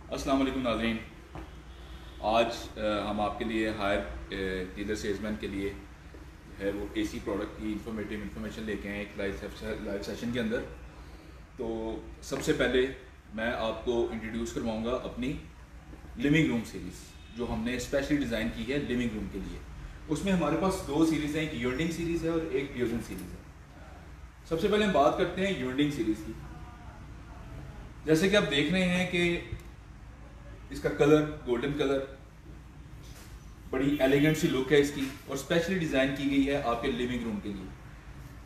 अस्सलाम वालेकुम नाज़रीन। आज हम आपके लिए हायर डीलर सेल्समैन के लिए है वो एसी प्रोडक्ट की इंफॉर्मेशन लेके आए एक लाइव सेशन के अंदर। तो सबसे पहले मैं आपको इंट्रोड्यूस करवाऊंगा अपनी लिविंग रूम सीरीज़ जो हमने स्पेशली डिज़ाइन की है लिविंग रूम के लिए। उसमें हमारे पास दो सीरीज़ हैं, एक यूनिटिंग सीरीज़ है और एक फ्यूजन सीरीज़ है। सबसे पहले हम बात करते हैं यूनिटिंग सीरीज़ की। जैसे कि आप देख रहे हैं कि इसका कलर गोल्डन कलर, बड़ी एलिगेंट सी लुक है इसकी और स्पेशली डिज़ाइन की गई है आपके लिविंग रूम के लिए।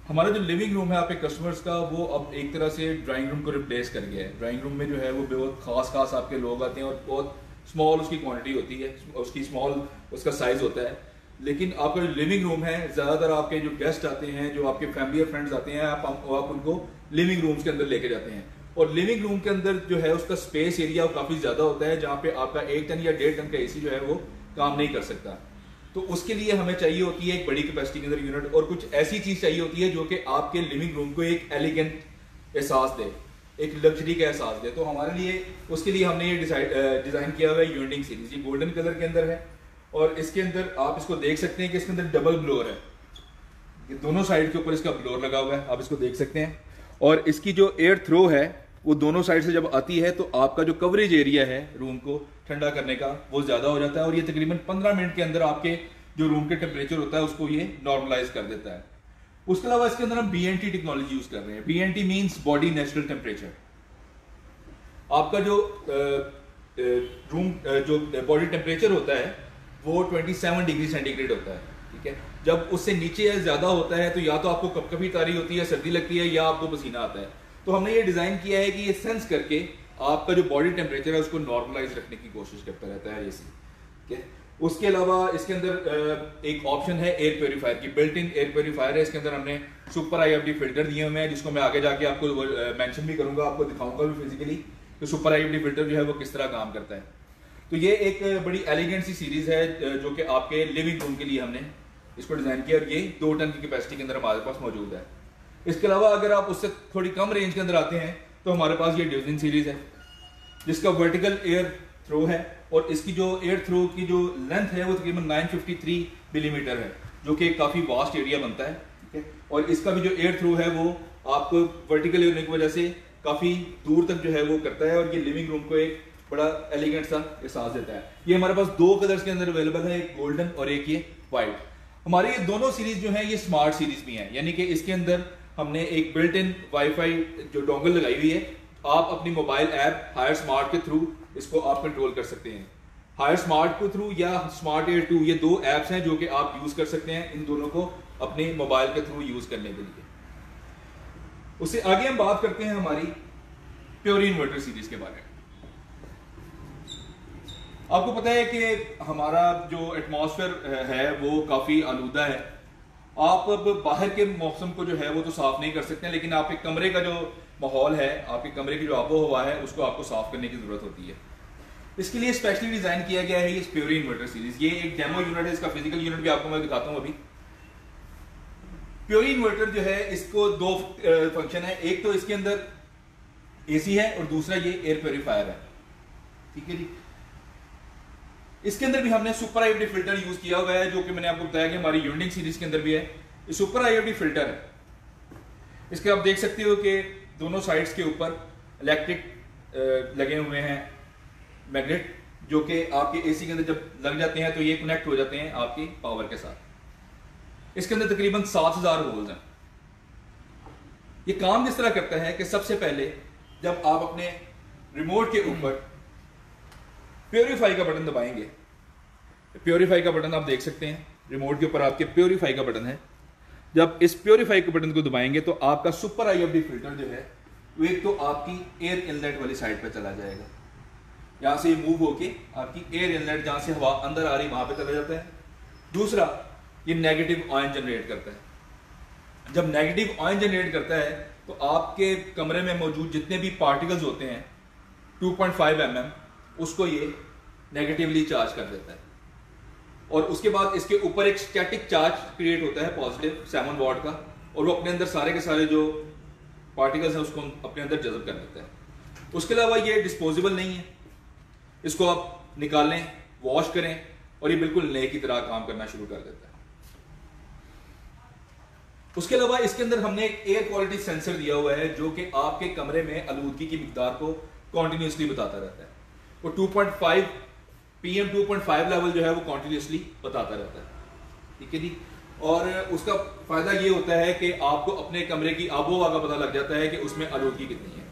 हमारा जो लिविंग रूम है आपके कस्टमर्स का, वो अब एक तरह से ड्राइंग रूम को रिप्लेस कर गया है। ड्राइंग रूम में जो है वो बहुत खास आपके लोग आते हैं और बहुत स्मॉल उसकी क्वांटिटी होती है, उसकी स्मॉल उसका साइज़ होता है। लेकिन आपका जो लिविंग रूम है, ज़्यादातर आपके जो गेस्ट आते हैं, जो आपके फैमिली और फ्रेंड्स आते हैं, आप उनको लिविंग रूम्स के अंदर लेके जाते हैं। और लिविंग रूम के अंदर जो है उसका स्पेस एरिया काफ़ी ज़्यादा होता है, जहाँ पे आपका 1 टन या 1.5 टन का एसी जो है वो काम नहीं कर सकता। तो उसके लिए हमें चाहिए होती है एक बड़ी कैपेसिटी के अंदर यूनिट, और कुछ ऐसी चीज़ चाहिए होती है जो कि आपके लिविंग रूम को एक एलिगेंट एहसास दे, एक लग्जरी का एहसास दे। तो हमारे लिए उसके लिए हमने ये डिज़ाइन किया हुआ है यूनिटिंग सीरीज। ये गोल्डन कलर के अंदर है और इसके अंदर आप इसको देख सकते हैं कि इसके अंदर डबल ब्लोअर है। ये दोनों साइड के ऊपर इसका ब्लोअर लगा हुआ है, आप इसको देख सकते हैं। और इसकी जो एयर थ्रो है वो दोनों साइड से जब आती है तो आपका जो कवरेज एरिया है रूम को ठंडा करने का वो ज़्यादा हो जाता है, और ये तकरीबन 15 मिनट के अंदर आपके जो रूम के टेम्परेचर होता है उसको ये नॉर्मलाइज कर देता है। उसके अलावा इसके अंदर हम BNT टेक्नोलॉजी यूज कर रहे हैं। BNT means body natural temperature. आपका जो रूम जो बॉडी टेम्परेचर होता है वो 27 डिग्री सेंटीग्रेड होता है, ठीक है। जब उससे नीचे या ज़्यादा होता है तो या तो आपको कपकपी तारी होती है, सर्दी लगती है, या आपको पसीना आता है। तो हमने ये डिज़ाइन किया है कि ये सेंस करके आपका जो बॉडी टेम्परेचर है उसको नॉर्मलाइज रखने की कोशिश करता रहता है एसी, ठीक है। उसके अलावा इसके अंदर एक ऑप्शन है एयर प्योरीफायर की, बिल्ट इन एयर प्योरीफायर है। इसके अंदर हमने सुपर IFD फिल्टर दिए हुए हैं, जिसको मैं आगे जाके आपको मेंशन भी करूंगा, आपको दिखाऊंगा भी फिजिकली कि सुपर IFD फिल्टर जो है वो किस तरह काम करता है। तो ये एक बड़ी एलिगेंट सी सीरीज है जो कि आपके लिविंग रूम के लिए हमने इसको डिज़ाइन किया, और ये 2 टन की कैपेसिटी के अंदर हमारे पास मौजूद है। इसके अलावा अगर आप उससे थोड़ी कम रेंज के अंदर आते हैं तो हमारे पास ये ड्यूजिंग सीरीज है जिसका वर्टिकल एयर थ्रो है, और इसकी जो एयर थ्रो की जो लेंथ है वो तकरीबन 953 मिलीमीटर है, जो कि काफ़ी वास्ट एरिया बनता है, ठीक है। और इसका भी जो एयर थ्रो है वो आपको वर्टिकल होने की वजह से काफ़ी दूर तक जो है वो करता है, और ये लिविंग रूम को एक बड़ा एलिगेंट सा एहसास देता है। ये हमारे पास 2 कलर्स के अंदर अवेलेबल है, एक गोल्डन और एक ये वाइट। हमारी ये दोनों सीरीज जो है ये स्मार्ट सीरीज भी हैं, यानी कि इसके अंदर हमने एक बिल्ट इन वाईफाई जो डोंगल लगाई हुई है। आप अपनी मोबाइल ऐप हायर स्मार्ट के थ्रू इसको आप कंट्रोल कर सकते हैं। हायर स्मार्ट के थ्रू या स्मार्ट एयर 2, ये 2 ऐप्स हैं जो कि आप यूज कर सकते हैं इन दोनों को अपने मोबाइल के थ्रू यूज करने के लिए। उससे आगे हम बात करते हैं हमारी प्योर इन्वर्टर सीरीज के बारे में। आपको पता है कि हमारा जो एटमॉस्फेयर है वो काफी आलूदा है। आप अब बाहर के मौसम को जो है वो तो साफ नहीं कर सकते हैं, लेकिन आपके कमरे का जो माहौल है, आपके कमरे की जो आबो हवा है, उसको आपको साफ करने की जरूरत होती है। इसके लिए स्पेशली डिजाइन किया गया है ये प्योर इन्वर्टर सीरीज। ये एक डेमो यूनिट है, इसका फिजिकल यूनिट भी आपको मैं दिखाता हूं अभी। प्योर इन्वर्टर जो है इसको 2 फंक्शन है, एक तो इसके अंदर AC है और दूसरा ये एयर प्योरीफायर है, ठीक है जी। इसके अंदर भी हमने सुपर IFD फिल्टर यूज किया हुआ है, जो कि मैंने आपको बताया कि हमारी यूनिटिंग सीरीज के अंदर भी है। ये सुपर IFD फिल्टर है। इसके आप देख सकते हो कि दोनों साइड्स के ऊपर इलेक्ट्रिक लगे हुए हैं मैग्नेट, जो कि आपके AC के अंदर जब लग जाते हैं तो ये कनेक्ट हो जाते हैं आपकी पावर के साथ। इसके अंदर तकरीबन 7000 होल्स हैं। ये काम किस तरह करता है कि सबसे पहले जब आप अपने रिमोट के ऊपर प्योरीफाई का बटन दबाएंगे, प्योरीफाई का बटन आप देख सकते हैं रिमोट के ऊपर आपके प्योरीफाई का बटन है। जब इस प्योरीफाई के बटन को दबाएंगे तो आपका सुपर IFD फिल्टर जो है वो एक तो आपकी एयर इनलेट वाली साइड पर चला जाएगा, यहां से मूव होके आपकी एयर इनलेट जहां से हवा अंदर आ रही वहां पे चला जाता है। दूसरा, ये नेगेटिव आयन जनरेट करता है। जब नेगेटिव आयन जनरेट करता है तो आपके कमरे में मौजूद जितने भी पार्टिकल्स होते हैं 2.5 mm उसको ये नेगेटिवली चार्ज कर देता है, और उसके बाद इसके ऊपर एक स्टैटिक चार्ज क्रिएट होता है पॉजिटिव 7 वॉट का, और वो अपने अंदर सारे के सारे जो पार्टिकल्स हैं उसको अपने अंदर जज़ब कर देता है। उसके अलावा ये डिस्पोजेबल नहीं है, इसको आप निकालें, वॉश करें और ये बिल्कुल नए की तरह काम करना शुरू कर देता है। उसके अलावा इसके अंदर हमने एक एयर क्वालिटी सेंसर दिया हुआ है जो कि आपके कमरे में आलूदगी की मिकदार को कॉन्टिन्यूसली बताता रहता है। वो 2.5 PM 2.5 लेवल जो है वो कॉन्टिन्यूसली बताता रहता है, ठीक है जी। और उसका फायदा ये होता है कि आपको अपने कमरे की आबो हवा का पता लग जाता है कि उसमें आलूदगी कितनी है।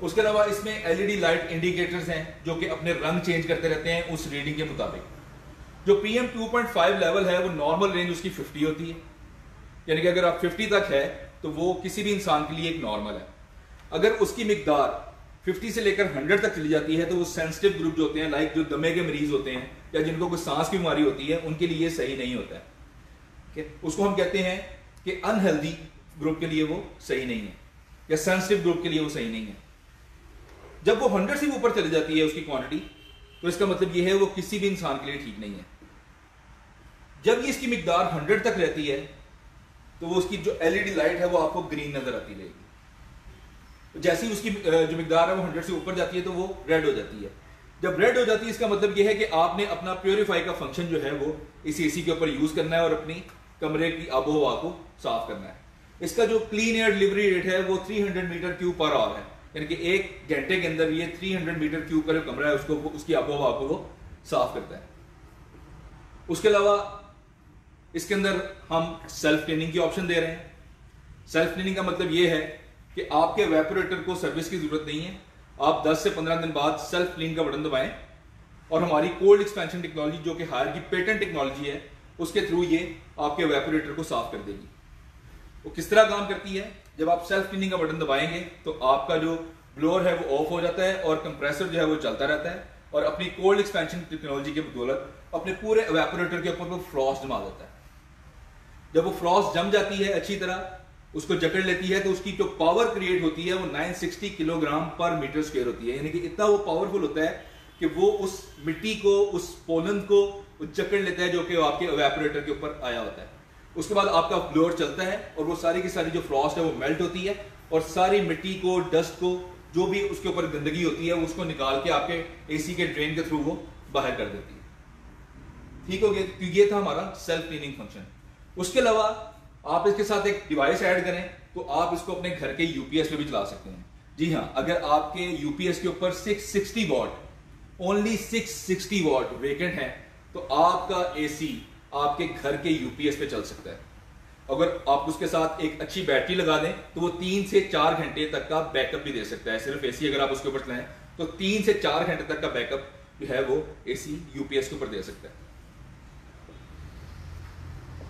उसके अलावा इसमें LED लाइट इंडिकेटर्स हैं जो कि अपने रंग चेंज करते रहते हैं उस रीडिंग के मुताबिक। जो PM 2.5 लेवल है वो नॉर्मल रेंज उसकी 50 होती है, यानी कि अगर आप 50 तक है तो वो किसी भी इंसान के लिए एक नॉर्मल है। अगर उसकी मिकदार 50 से लेकर 100 तक चली जाती है तो वो सेंसिटिव ग्रुप जो होते हैं, लाइक जो दमे के मरीज होते हैं या जिनको कोई सांस की बीमारी होती है, उनके लिए सही नहीं होता है। उसको हम कहते हैं कि अनहेल्दी ग्रुप के लिए वो सही नहीं है या सेंसिटिव ग्रुप के लिए वो सही नहीं है। जब वो 100 से ऊपर चली जाती है उसकी क्वांटिटी, तो इसका मतलब ये है वो किसी भी इंसान के लिए ठीक नहीं है। जब ये इसकी मिकदार 100 तक रहती है तो वो उसकी जो LED लाइट है वो आपको ग्रीन नजर आती रहेगी। जैसे ही उसकी जो मिकदार है वो 100 से ऊपर जाती है तो वो रेड हो जाती है। जब रेड हो जाती है इसका मतलब ये है कि आपने अपना प्योरीफाई का फंक्शन जो है वो इस AC के ऊपर यूज करना है और अपनी कमरे की आबो हवा को साफ करना है। इसका जो क्लीन एयर डिलीवरी रेट है वो 300 मीटर क्यूब पर आवर है, यानी कि 1 घंटे के अंदर ये 300 मीटर क्यूब का जो कमरा है उसको उसकी आबो हवा को वो साफ करता है। उसके अलावा इसके अंदर हम सेल्फ क्लीनिंग की ऑप्शन दे रहे हैं। सेल्फ क्लीनिंग का मतलब ये है कि आपके वेपोरेटर को सर्विस की जरूरत नहीं है। आप 10 से 15 दिन बाद सेल्फ क्लीन का बटन दबाएं और हमारी कोल्ड एक्सपेंशन टेक्नोलॉजी जो कि हायर की पेटेंट टेक्नोलॉजी है उसके थ्रू ये आपके वेपोरेटर को साफ कर देगी। वो किस तरह काम करती है, जब आप सेल्फ क्लीनिंग का बटन दबाएंगे तो आपका जो ब्लोअर है वो ऑफ हो जाता है और कंप्रेसर जो है वो चलता रहता है और अपनी कोल्ड एक्सपेंशन टेक्नोलॉजी के बदौलत अपने पूरे वेपोरेटर के ऊपर वो फ्रॉस्ट जमा देता है। जब वो फ्रॉस्ट जम जाती है अच्छी तरह, उसको जकड़ लेती है, तो उसकी जो पावर क्रिएट होती है वो 960 किलोग्राम पर मीटर स्क्वायर होती है, यानी कि इतना वो पावरफुल होता है कि वो उस मिट्टी को, उस पोलन को जकड़ लेता है जो कि आपके एवेपोरेटर के ऊपर आया होता है। उसके बाद आपका ब्लोअर चलता है और वो सारी की सारी जो फ्रॉस्ट है वो मेल्ट होती है और सारी मिट्टी को, डस्ट को, जो भी उसके ऊपर गंदगी होती है उसको निकाल के आपके AC के ड्रेन के थ्रू वो बाहर कर देती है। ठीक हो गया, तो ये था हमारा सेल्फ क्लीनिंग फंक्शन। उसके अलावा आप इसके साथ एक डिवाइस ऐड करें तो आप इसको अपने घर के UPS पे भी चला सकते हैं। जी हाँ, अगर आपके UPS के ऊपर 660 वॉट, ओनली 660 वॉट वेकेंट है तो आपका AC आपके घर के UPS पे चल सकता है। अगर आप उसके साथ एक अच्छी बैटरी लगा दें तो वो 3 से 4 घंटे तक का बैकअप भी दे सकता है। सिर्फ AC अगर आप उसके ऊपर चलाएं तो 3 से 4 घंटे तक का बैकअप जो है वो AC UPS के ऊपर दे सकता है।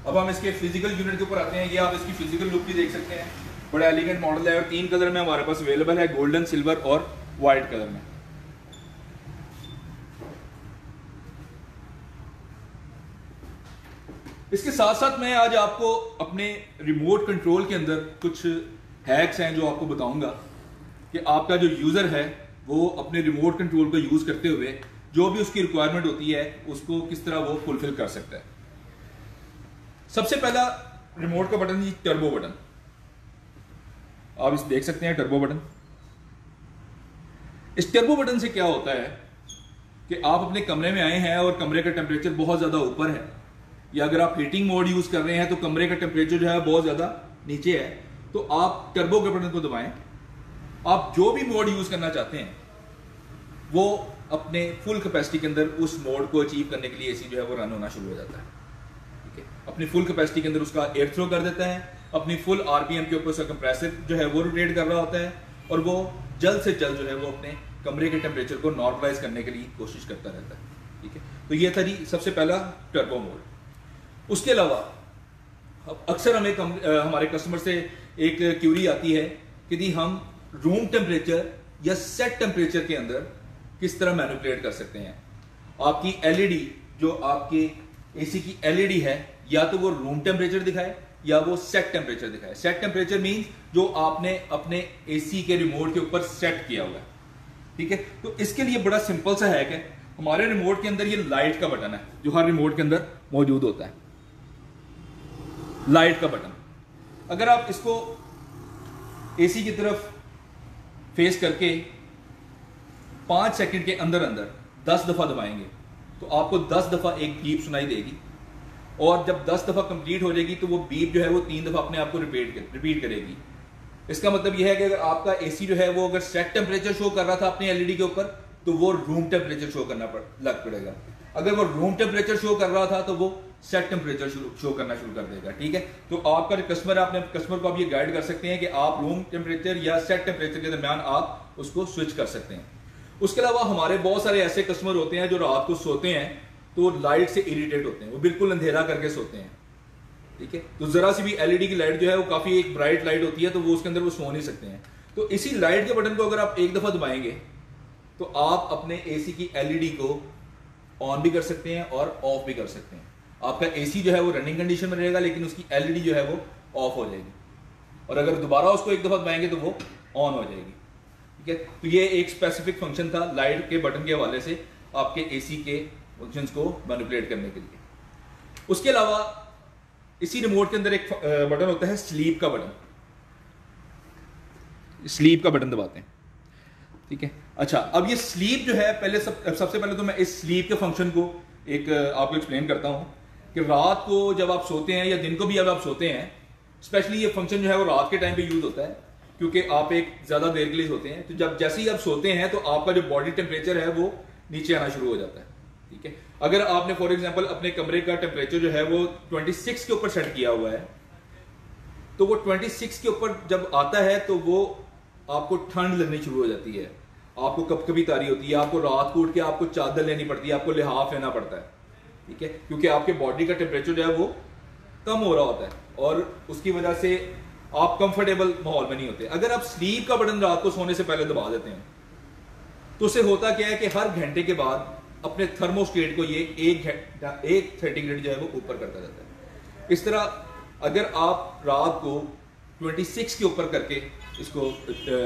अब हम इसके फिजिकल यूनिट के ऊपर आते हैं। ये आप इसकी फिजिकल लुक भी देख सकते हैं, बड़ा एलिगेंट मॉडल है और 3 कलर में हमारे पास अवेलेबल है, गोल्डन, सिल्वर और व्हाइट कलर में। इसके साथ साथ मैं आज आपको अपने रिमोट कंट्रोल के अंदर कुछ हैक्स हैं जो आपको बताऊंगा कि आपका जो यूजर है वो अपने रिमोट कंट्रोल को यूज करते हुए जो भी उसकी रिक्वायरमेंट होती है उसको किस तरह वो फुलफिल कर सकता है। सबसे पहला रिमोट का बटन जी, टर्बो बटन। आप इस देख सकते हैं टर्बो बटन। इस टर्बो बटन से क्या होता है कि आप अपने कमरे में आए हैं और कमरे का टेम्परेचर बहुत ज्यादा ऊपर है, या अगर आप हीटिंग मोड यूज कर रहे हैं तो कमरे का टेम्परेचर जो है बहुत ज्यादा नीचे है, तो आप टर्बो के बटन को दबाएं। आप जो भी मोड यूज करना चाहते हैं वो अपने फुल कैपेसिटी के अंदर उस मोड को अचीव करने के लिए AC जो है वो रन होना शुरू हो जाता है। ठीक है, अपनी फुल कैपेसिटी के अंदर उसका एयर थ्रो कर देता है, अपनी फुल RPM के ऊपर उसका कंप्रेसर जो है वो रोटेट कर रहा होता है और वो जल्द से जल्द जो है वो अपने कमरे के टेम्परेचर को नॉर्मलाइज करने के लिए कोशिश करता रहता है। ठीक है, तो ये था जी सबसे पहला टर्बो मोड। उसके अलावा अक्सर हमें हमारे कस्टमर से एक क्यूरी आती है कि जी हम रूम टेम्परेचर या सेट टेम्परेचर के अंदर किस तरह मैनिपुलेट कर सकते हैं। आपकी LED जो आपके AC की LED है, या तो वो रूम टेम्परेचर दिखाए या वो सेट टेम्परेचर दिखाए। सेट टेम्परेचर मींस जो आपने अपने AC के रिमोट के ऊपर सेट किया हुआ है। ठीक है, तो इसके लिए बड़ा सिंपल सा है कि हमारे रिमोट के अंदर ये लाइट का बटन है जो हर रिमोट के अंदर मौजूद होता है, लाइट का बटन। अगर आप इसको AC की तरफ फेस करके 5 सेकंड के अंदर अंदर 10 दफ़ा दबाएंगे तो आपको 10 दफ़ा एक बीप सुनाई देगी, और जब 10 दफ़ा कंप्लीट हो जाएगी तो वो बीप जो है वो 3 दफ़ा अपने आप को रिपीट करेगी। इसका मतलब यह है कि अगर आपका एसी जो है वो अगर सेट टेम्परेचर शो कर रहा था अपने एलईडी के ऊपर तो वो रूम टेम्परेचर शो करना लग पड़ेगा। अगर वो रूम टेम्परेचर शो कर रहा था तो वो सेट टेम्परेचर शो करना शुरू कर देगा। ठीक है, तो आपका जो कस्टमर है, अपने कस्टमर को आप ये गाइड कर सकते हैं कि आप रूम टेम्परेचर या सेट टेम्परेचर के दरमियान आप उसको स्विच कर सकते हैं। उसके अलावा हमारे बहुत सारे ऐसे कस्टमर होते हैं जो रात को सोते हैं तो लाइट से इरिटेट होते हैं, वो बिल्कुल अंधेरा करके सोते हैं। ठीक है, तो जरा सी भी एलईडी की लाइट जो है वो काफी एक ब्राइट लाइट होती है, तो वो उसके अंदर वो सो नहीं सकते हैं। तो इसी लाइट के बटन को अगर आप एक दफा दबाएंगे तो आप अपने एसी की एलईडी को ऑन भी कर सकते हैं और ऑफ भी कर सकते हैं। आपका एसी जो है वो रनिंग कंडीशन में रहेगा लेकिन उसकी एलईडी जो है वो ऑफ हो जाएगी, और अगर दोबारा उसको एक दफा दबाएंगे तो वो ऑन हो जाएगी। ठीक है, तो ये एक स्पेसिफिक फंक्शन था लाइट के बटन के हवाले से आपके एसी के फंक्शंस को मैनिपुलेट करने के लिए। उसके अलावा इसी रिमोट के अंदर एक बटन होता है स्लीप का बटन। स्लीप का बटन दबाते हैं। ठीक है, अच्छा, अब ये स्लीप जो है सबसे पहले तो मैं इस स्लीप के फंक्शन को एक आपको एक्सप्लेन करता हूं कि रात को जब आप सोते हैं या दिन को भी जब आप सोते हैं, स्पेशली ये फंक्शन जो है वो रात के टाइम पे यूज होता है क्योंकि आप एक ज्यादा देर के लिए सोते हैं। तो जब जैसे ही आप सोते हैं तो आपका जो बॉडी टेम्परेचर है वो नीचे आना शुरू हो जाता है। ठीक है, अगर आपने फॉर एग्जांपल अपने कमरे का टेम्परेचर जो है वो 26 के ऊपर सेट किया हुआ है, तो वो 26 के ऊपर जब आता है तो वो आपको ठंड लगनी शुरू हो जाती है, आपको कभी तारी होती है, आपको रात को उठ के आपको चादर लेनी पड़ती है, आपको लिहाफ लेना पड़ता है। ठीक है, क्योंकि आपके बॉडी का टेम्परेचर जो है वो कम हो रहा होता है और उसकी वजह से आप कंफर्टेबल माहौल में नहीं होते। अगर आप स्लीप का बटन रात को सोने से पहले दबा देते हैं तो उससे होता क्या है कि हर घंटे के बाद अपने थर्मोस्टेट को ये एक सेंटीग्रेड जो है वो ऊपर करता रहता है। इस तरह अगर आप रात को 26 के ऊपर करके इसको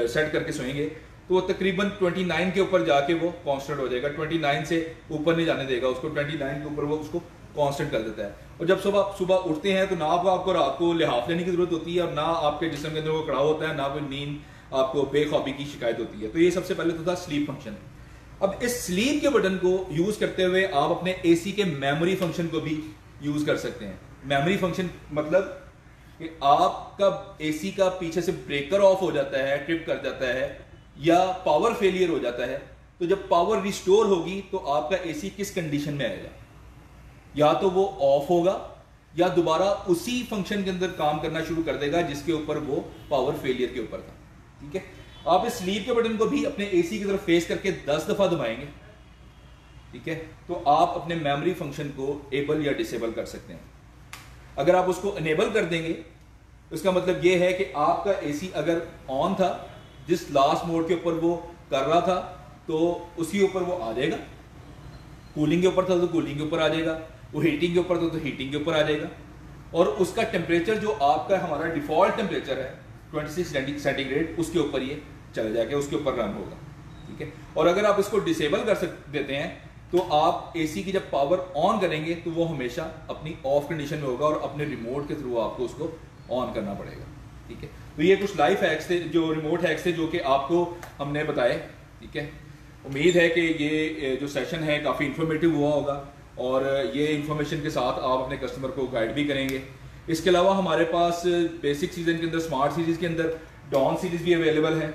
सेट करके सोएंगे तो वो तकरीबन 29 के ऊपर जाके वो कांस्टेंट हो जाएगा, 29 से ऊपर नहीं जाने देगा उसको, 29 के ऊपर वो उसको कांस्टेंट कर देता है। और जब सुबह उठते हैं तो ना आपको रात को लिहाफ लेने की जरूरत होती है और ना आपके जिस्म के अंदर वो कड़ा होता है, ना कोई नींद आपको बेख्वाबी की शिकायत होती है। तो ये सबसे पहले तो था स्लीप फंक्शन। अब इस स्लीप के बटन को यूज करते हुए आप अपने एसी के मेमोरी फंक्शन को भी यूज कर सकते हैं। मेमोरी फंक्शन मतलब कि आपका एसी का पीछे से ब्रेकर ऑफ हो जाता है, ट्रिप कर जाता है या पावर फेलियर हो जाता है, तो जब पावर रिस्टोर होगी तो आपका एसी किस कंडीशन में आएगा, या तो वो ऑफ होगा या दोबारा उसी फंक्शन के अंदर काम करना शुरू कर देगा जिसके ऊपर वो पावर फेलियर के ऊपर था। ठीक है, आप इस स्लीप के बटन को भी अपने एसी की तरफ फेस करके 10 दफा दबाएंगे। ठीक है, तो आप अपने मेमोरी फंक्शन को एबल या डिसेबल कर सकते हैं। अगर आप उसको इनेबल कर देंगे उसका मतलब यह है कि आपका एसी अगर ऑन था, जिस लास्ट मोड के ऊपर वो कर रहा था तो उसी ऊपर वो आ जाएगा, कूलिंग के ऊपर था तो कूलिंग के ऊपर आ जाएगा, वो हीटिंग के ऊपर था तो हीटिंग के ऊपर आ जाएगा, और उसका टेम्परेचर जो आपका हमारा डिफॉल्ट टेम्परेचर है 26 सेंटीग्रेड उसके ऊपर ये चला जाएगा, उसके ऊपर रन होगा। ठीक है, और अगर आप इसको डिसेबल कर देते हैं तो आप एसी की जब पावर ऑन करेंगे तो वो हमेशा अपनी ऑफ कंडीशन में होगा और अपने रिमोट के थ्रू आपको उसको ऑन करना पड़ेगा। ठीक है, तो ये कुछ लाइफ हैक्स थे, जो रिमोट हैक्स थे जो कि आपको हमने बताए। ठीक है, उम्मीद है कि ये जो सेशन है काफ़ी इंफॉर्मेटिव हुआ होगा और ये इंफॉर्मेशन के साथ आप अपने कस्टमर को गाइड भी करेंगे। इसके अलावा हमारे पास बेसिक सीजन के अंदर, स्मार्ट सीरीज के अंदर डॉन सीरीज भी अवेलेबल है,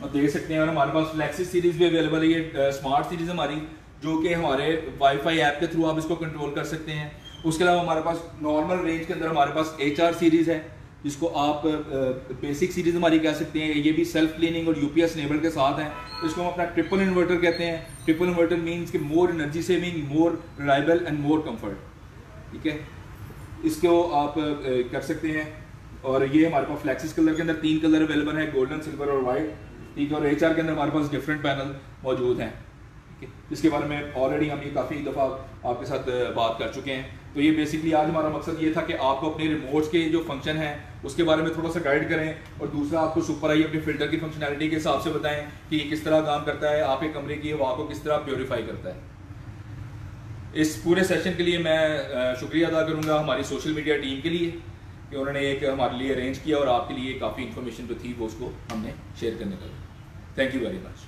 आप देख सकते हैं। और हमारे पास फ्लेक्सिस सीरीज भी अवेलेबल है। ये स्मार्ट सीरीज हमारी जो कि हमारे वाईफाई ऐप के थ्रू आप इसको कंट्रोल कर सकते हैं। उसके अलावा हमारे पास नॉर्मल रेंज के अंदर हमारे पास HR सीरीज है जिसको आप बेसिक सीरीज हमारी कह सकते हैं। ये भी सेल्फ क्लीनिंग और UPS इनेबल के साथ हैं, तो इसको हम अपना ट्रिपल इन्वर्टर कहते हैं। ट्रिपल इन्वर्टर मीन्स कि more energy saving, more reliable and more comfort. ठीक है, इसको आप कर सकते हैं। और ये हमारे पास फ्लैक्सिस कलर के अंदर 3 कलर अवेलेबल है, गोल्डन, सिल्वर और वाइट। ठीक है, और HR के अंदर हमारे पास डिफरेंट पैनल मौजूद हैं। ठीक है, जिसके बारे में ऑलरेडी हम ये काफ़ी दफ़ा आपके साथ बात कर चुके हैं। तो ये बेसिकली आज हमारा मकसद ये था कि आपको अपने रिमोट्स के जो फंक्शन हैं उसके बारे में थोड़ा सा गाइड करें, और दूसरा आपको सुपर आई अपने फिल्टर की फंक्शनैलिटी के हिसाब से बताएं कि ये किस तरह काम करता है, आपके कमरे की हवा को किस तरह प्योरीफाई करता है। इस पूरे सेशन के लिए मैं शुक्रिया अदा करूँगा हमारी सोशल मीडिया टीम के लिए कि उन्होंने एक हमारे लिए अरेंज किया और आपके लिए काफ़ी इन्फॉर्मेशन जो थी वो उसको हमने शेयर करने लगा। Thank you very much.